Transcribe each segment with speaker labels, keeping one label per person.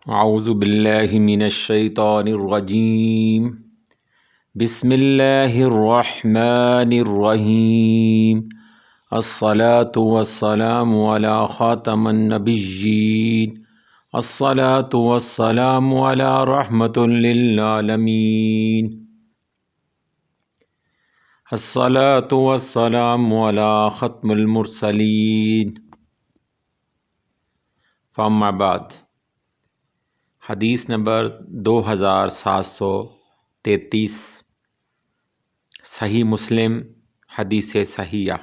Speaker 1: اعوذ باللہ من الشیطان الرجیم بسم اللہ الرحمن الرحیم الصلاة والسلام علی خاتم النبیین الصلاة والسلام علی رحمۃ للعالمین الصلاة والسلام علی ختم المرسلین فاما بعد۔ حدیث نمبر 2733، صحیح مسلم حدیث صحیحہ۔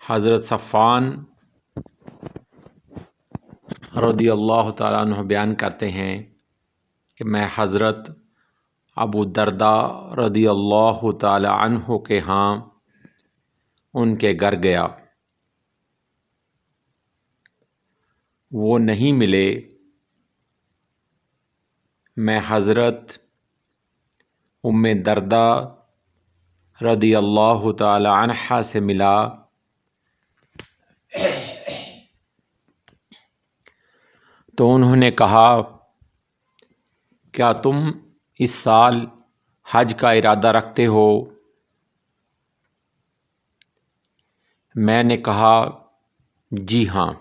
Speaker 1: حضرت صفوان رضی اللہ تعالیٰ عنہ بیان کرتے ہیں کہ میں حضرت ابو الدرداء رضی اللہ تعالیٰ عنہ کے ہاں ان کے گھر گیا، وہ نہیں ملے۔ میں حضرت ام درداء رضی اللہ تعالی عنہا سے ملا، تو انہوں نے کہا کیا تم اس سال حج کا ارادہ رکھتے ہو؟ میں نے کہا جی ہاں۔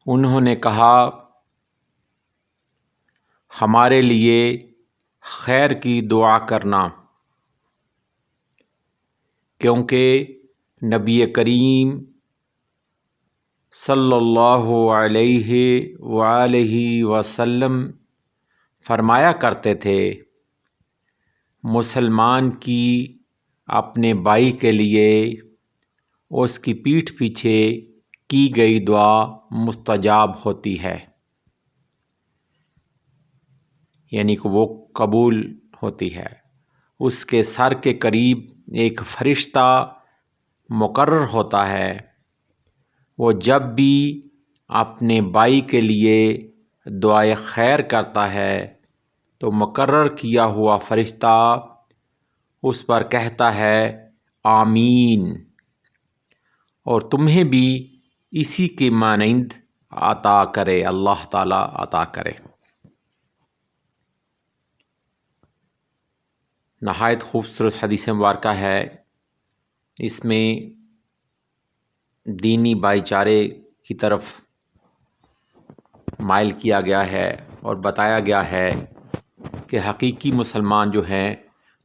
Speaker 1: انہوں نے کہا ہمارے لیے خیر کی دعا کرنا، کیونکہ نبی کریم صلی اللہ علیہ وآلہ وسلم فرمایا کرتے تھے، مسلمان کی اپنے بھائی کے لیے اس کی پیٹھ پیچھے کی گئی دعا مستجاب ہوتی ہے، یعنی کہ وہ قبول ہوتی ہے۔ اس کے سر کے قریب ایک فرشتہ مقرر ہوتا ہے، وہ جب بھی اپنے بھائی کے لیے دعائے خیر کرتا ہے تو مقرر کیا ہوا فرشتہ اس پر کہتا ہے آمین، اور تمہیں بھی اسی کے مانند عطا کرے، اللہ تعالیٰ عطا کرے۔ نہایت خوبصورت حدیث مبارکہ ہے۔ اس میں دینی بھائی چارے کی طرف مائل کیا گیا ہے اور بتایا گیا ہے کہ حقیقی مسلمان جو ہیں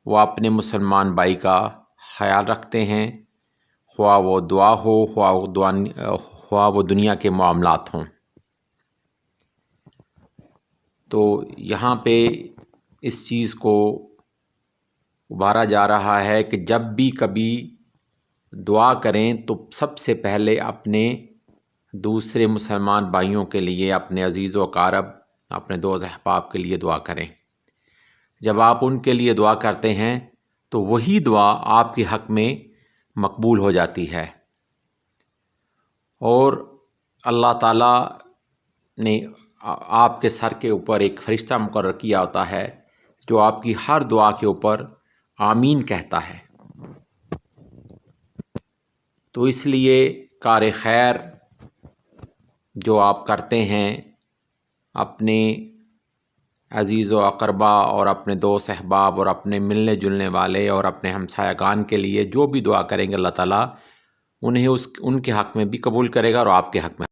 Speaker 1: وہ اپنے مسلمان بھائی کا خیال رکھتے ہیں، خواہ وہ دعا ہو، خواہ وہ دنیا کے معاملات ہوں۔ تو یہاں پہ اس چیز کو ابھارا جا رہا ہے کہ جب بھی کبھی دعا کریں تو سب سے پہلے اپنے دوسرے مسلمان بھائیوں کے لیے، اپنے عزیز و اقارب، اپنے دوست احباب کے لیے دعا کریں۔ جب آپ ان کے لیے دعا کرتے ہیں تو وہی دعا آپ کے حق میں مقبول ہو جاتی ہے، اور اللہ تعالیٰ نے آپ کے سر کے اوپر ایک فرشتہ مقرر کیا ہوتا ہے جو آپ کی ہر دعا کے اوپر آمین کہتا ہے۔ تو اس لیے کار خیر جو آپ کرتے ہیں اپنے عزیز و اقربا اور اپنے دوست احباب اور اپنے ملنے جلنے والے اور اپنے ہمسایگان کے لیے جو بھی دعا کریں گے، اللہ تعالیٰ انہیں ان کے حق میں بھی قبول کرے گا اور آپ کے حق میں